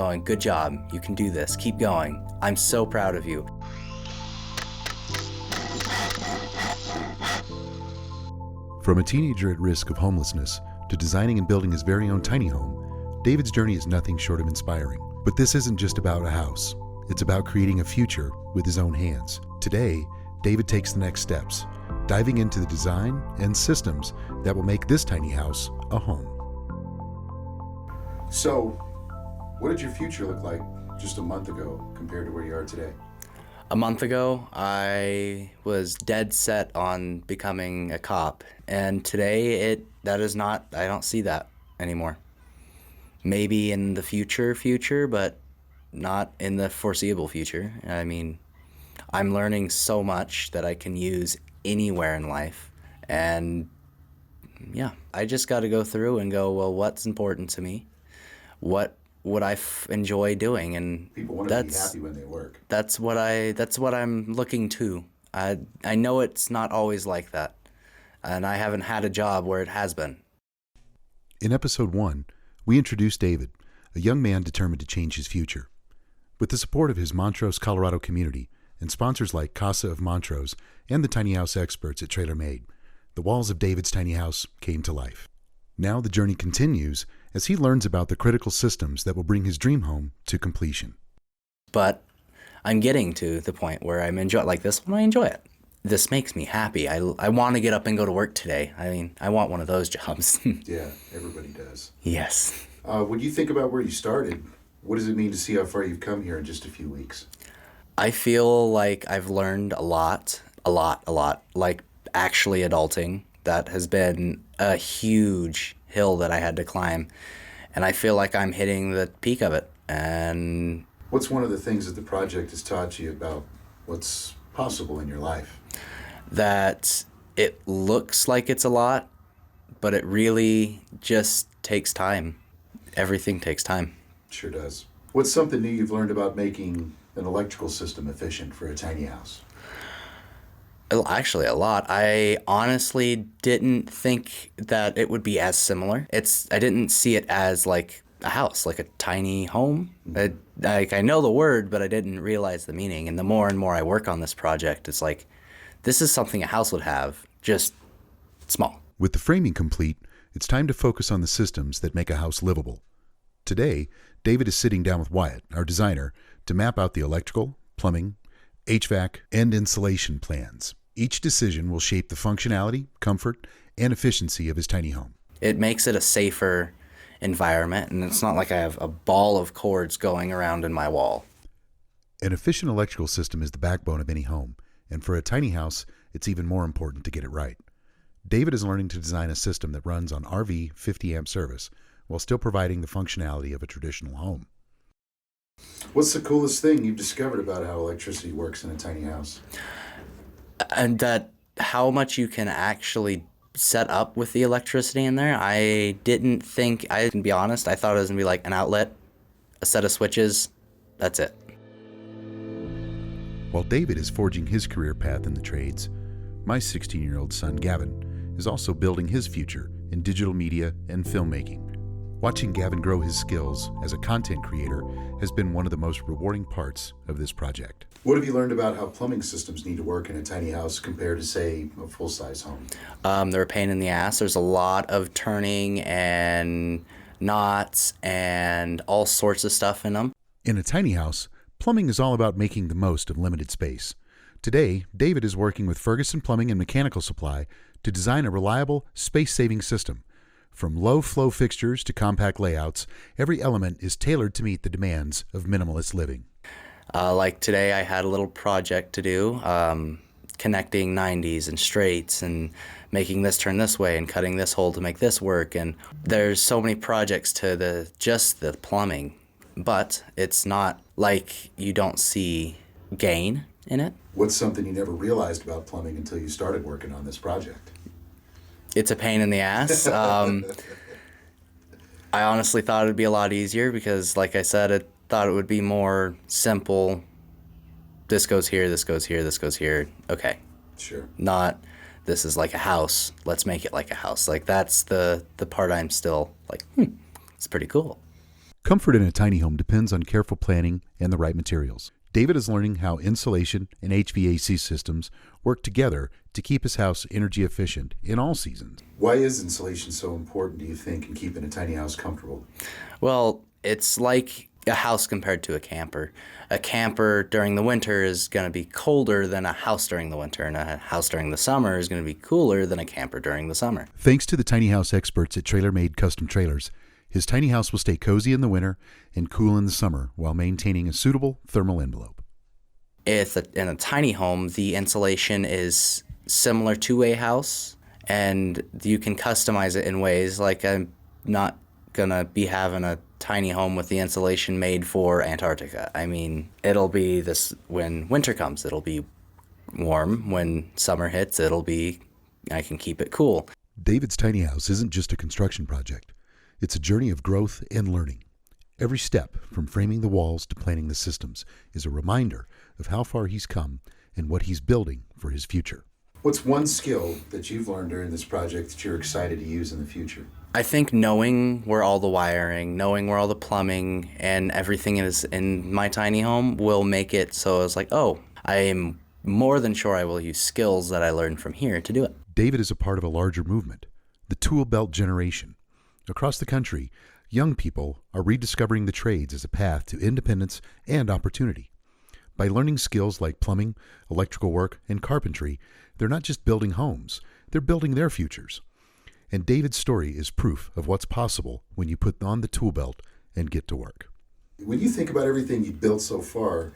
Going, good job. You can do this. Keep going. I'm so proud of you. From a teenager at risk of homelessness to designing and building his very own tiny home, David's journey is nothing short of inspiring. But this isn't just about a house. It's about creating a future with his own hands. Today, David takes the next steps, diving into the design and systems that will make this tiny house a home. So, what did your future look like just a month ago compared to where you are today? A month ago, I was dead set on becoming a cop, and today I don't see that anymore. Maybe in the future, but not in the foreseeable future. I mean, I'm learning so much that I can use anywhere in life, and yeah, I just got to go through and go, well, what's important to me? What would I enjoy doing? And People want to be happy when they work. That's what I'm looking to. I know it's not always like that, and I haven't had a job where it has been. In episode 1, we introduced David, a young man determined to change his future. With the support of his Montrose, Colorado community and sponsors like Casa of Montrose and the tiny house experts at TrailerMade, the walls of David's tiny house came to life. Now the journey continues as he learns about the critical systems that will bring his dream home to completion. But I'm getting to the point where I'm enjoy like this one. I enjoy it. This makes me happy. I want to get up and go to work today. I mean, I want one of those jobs. Yeah, everybody does. Yes. When you think about where you started, what does it mean to see how far you've come here in just a few weeks? I feel like I've learned a lot. Like actually adulting. That has been a huge hill that I had to climb. And I feel like I'm hitting the peak of it. And what's one of the things that the project has taught you about what's possible in your life? That it looks like it's a lot, but it really just takes time. Everything takes time. Sure does. What's something new you've learned about making an electrical system efficient for a tiny house? Actually, a lot. I honestly didn't think that it would be as similar. I didn't see it as like a house, like a tiny home. I know the word, but I didn't realize the meaning. And the more and more I work on this project, it's like, this is something a house would have, just small. With the framing complete, it's time to focus on the systems that make a house livable. Today, David is sitting down with Wyatt, our designer, to map out the electrical, plumbing, HVAC, and insulation plans. Each decision will shape the functionality, comfort, and efficiency of his tiny home. It makes it a safer environment, and it's not like I have a ball of cords going around in my wall. An efficient electrical system is the backbone of any home, and for a tiny house, it's even more important to get it right. David is learning to design a system that runs on RV 50-amp service while still providing the functionality of a traditional home. What's the coolest thing you've discovered about how electricity works in a tiny house? And that how much you can actually set up with the electricity in there. I can be honest, I thought it was going to be like an outlet, a set of switches, that's it. While David is forging his career path in the trades, my 16-year-old son Gavin is also building his future in digital media and filmmaking. Watching Gavin grow his skills as a content creator has been one of the most rewarding parts of this project. What have you learned about how plumbing systems need to work in a tiny house compared to, say, a full-size home? They're a pain in the ass. There's a lot of turning and knots and all sorts of stuff in them. In a tiny house, plumbing is all about making the most of limited space. Today, David is working with Ferguson Plumbing and Mechanical Supply to design a reliable, space-saving system. From low-flow fixtures to compact layouts, every element is tailored to meet the demands of minimalist living. Like today, I had a little project to do, connecting 90s and straights and making this turn this way and cutting this hole to make this work. And there's so many projects to just the plumbing, but it's not like you don't see gain in it. What's something you never realized about plumbing until you started working on this project? It's a pain in the ass. I honestly thought it'd be a lot easier because, like I said, I thought it would be more simple. This goes here, this goes here, this goes here. Okay. Sure. Not, this is like a house. Let's make it like a house. Like, that's the part I'm still like, it's pretty cool. Comfort in a tiny home depends on careful planning and the right materials. David is learning how insulation and HVAC systems work together to keep his house energy efficient in all seasons. Why is insulation so important, do you think, in keeping a tiny house comfortable? Well, it's like a house compared to a camper. A camper during the winter is going to be colder than a house during the winter, and a house during the summer is going to be cooler than a camper during the summer. Thanks to the tiny house experts at Trailer Made Custom Trailers, his tiny house will stay cozy in the winter and cool in the summer while maintaining a suitable thermal envelope. In a tiny home, the insulation is similar to a house, and you can customize it in ways like I'm not going to be having a tiny home with the insulation made for Antarctica. I mean, it'll be this when winter comes, it'll be warm. When summer hits, I can keep it cool. David's tiny house isn't just a construction project. It's a journey of growth and learning. Every step, from framing the walls to planning the systems, is a reminder of how far he's come and what he's building for his future. What's one skill that you've learned during this project that you're excited to use in the future? I think knowing where all the wiring, knowing where all the plumbing and everything is in my tiny home will make it so it's like, oh, I am more than sure I will use skills that I learned from here to do it. David is a part of a larger movement, the tool belt generation. Across the country, young people are rediscovering the trades as a path to independence and opportunity. By learning skills like plumbing, electrical work, and carpentry, they're not just building homes, they're building their futures. And David's story is proof of what's possible when you put on the tool belt and get to work. When you think about everything you've built so far,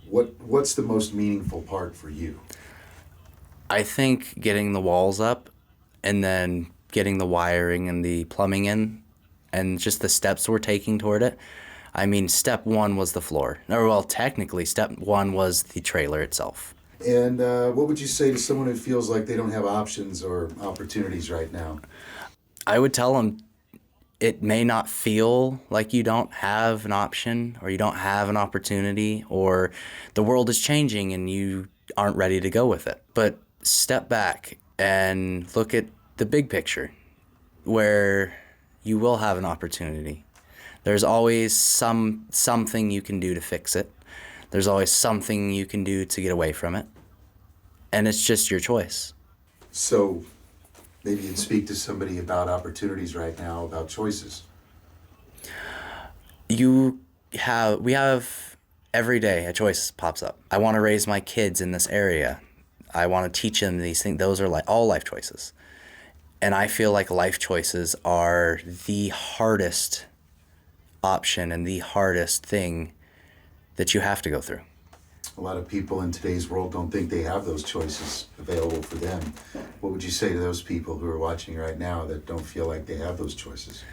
what's the most meaningful part for you? I think getting the walls up and then getting the wiring and the plumbing in and just the steps we're taking toward it. I mean, step one was the floor. Or, well, technically, step one was the trailer itself. And what would you say to someone who feels like they don't have options or opportunities right now? I would tell them it may not feel like you don't have an option or you don't have an opportunity or the world is changing and you aren't ready to go with it. But step back and look at the big picture where you will have an opportunity. There's always something you can do to fix it. There's always something you can do to get away from it. And it's just your choice. So maybe you'd speak to somebody about opportunities right now, about choices. We have every day a choice pops up. I want to raise my kids in this area. I want to teach them these things. Those are all life choices. And I feel like life choices are the hardest option and the hardest thing that you have to go through. A lot of people in today's world don't think they have those choices available for them. What would you say to those people who are watching right now that don't feel like they have those choices?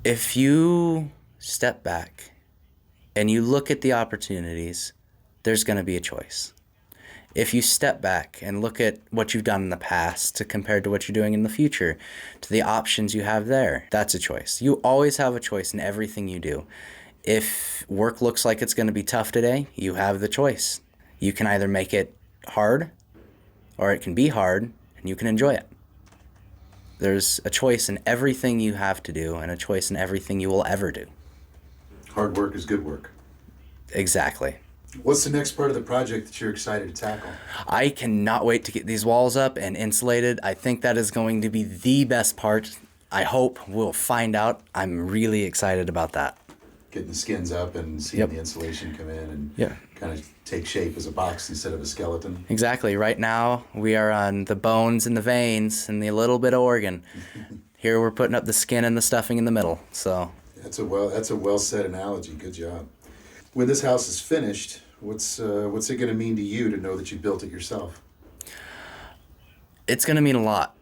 If you step back and you look at the opportunities, there's going to be a choice. If you step back and look at what you've done in the past to compared to what you're doing in the future, to the options you have there, that's a choice. You always have a choice in everything you do. If work looks like it's going to be tough today, you have the choice. You can either make it hard or it can be hard and you can enjoy it. There's a choice in everything you have to do and a choice in everything you will ever do. Hard work is good work. Exactly. What's the next part of the project that you're excited to tackle? I cannot wait to get these walls up and insulated. I think that is going to be the best part. I hope we'll find out. I'm really excited about that. Getting the skins up and seeing the insulation come in and kind of take shape as a box instead of a skeleton. Exactly. Right now we are on the bones and the veins and the little bit of organ. Here we're putting up the skin and the stuffing in the middle. So that's a well said analogy. Good job. When this house is finished, what's it going to mean to you to know that you built it yourself? It's going to mean a lot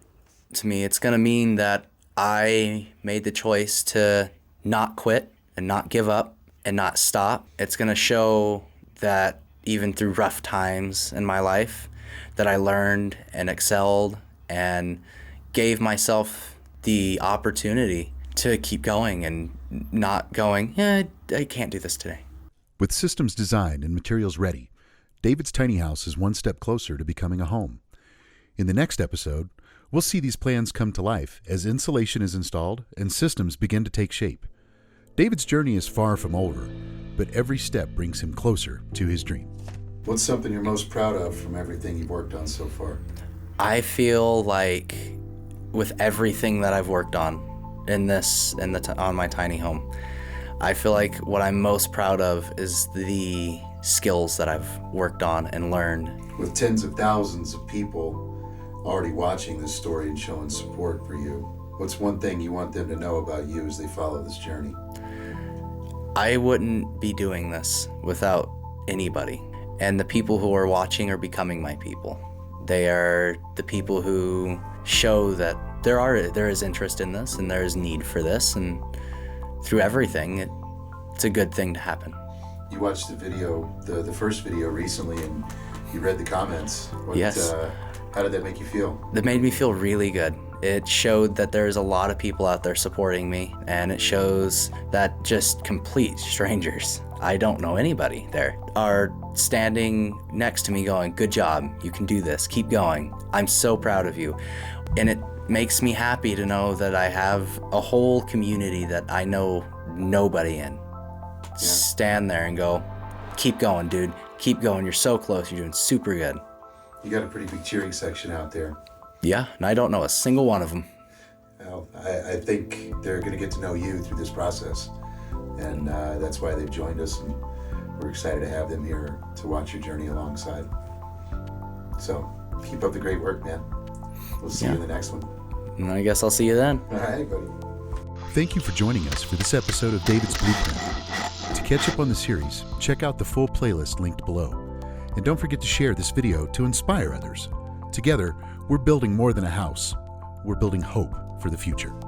to me. It's going to mean that I made the choice to not quit and not give up and not stop. It's going to show that even through rough times in my life, that I learned and excelled and gave myself the opportunity to keep going and not going, I can't do this today. With systems designed and materials ready, David's tiny house is one step closer to becoming a home. In the next episode, we'll see these plans come to life as insulation is installed and systems begin to take shape. David's journey is far from over, but every step brings him closer to his dream. What's something you're most proud of from everything you've worked on so far? I feel like with everything that I've worked on on my tiny home, I feel like what I'm most proud of is the skills that I've worked on and learned. With tens of thousands of people already watching this story and showing support for you, what's one thing you want them to know about you as they follow this journey? I wouldn't be doing this without anybody. And the people who are watching are becoming my people. They are the people who show that there is interest in this and there is need for this, and through everything, it's a good thing to happen. You watched the video, the first video recently, and you read the comments. Yes. How did that make you feel? That made me feel really good. It showed that there's a lot of people out there supporting me, and it shows that just complete strangers, I don't know anybody there, are standing next to me going, good job, you can do this, keep going, I'm so proud of you. And it makes me happy to know that I have a whole community that I know nobody in. Yeah. Stand there and go, keep going, dude, keep going, you're so close, you're doing super good. You got a pretty big cheering section out there. Yeah, and I don't know a single one of them. Well, I think they're going to get to know you through this process, and that's why they've joined us, and we're excited to have them here to watch your journey alongside. So keep up the great work, man. We'll see you in the next one. And I guess I'll see you then. All right, buddy. Thank you for joining us for this episode of David's Blueprint. To catch up on the series, check out the full playlist linked below. And don't forget to share this video to inspire others. Together, we're building more than a house. We're building hope for the future.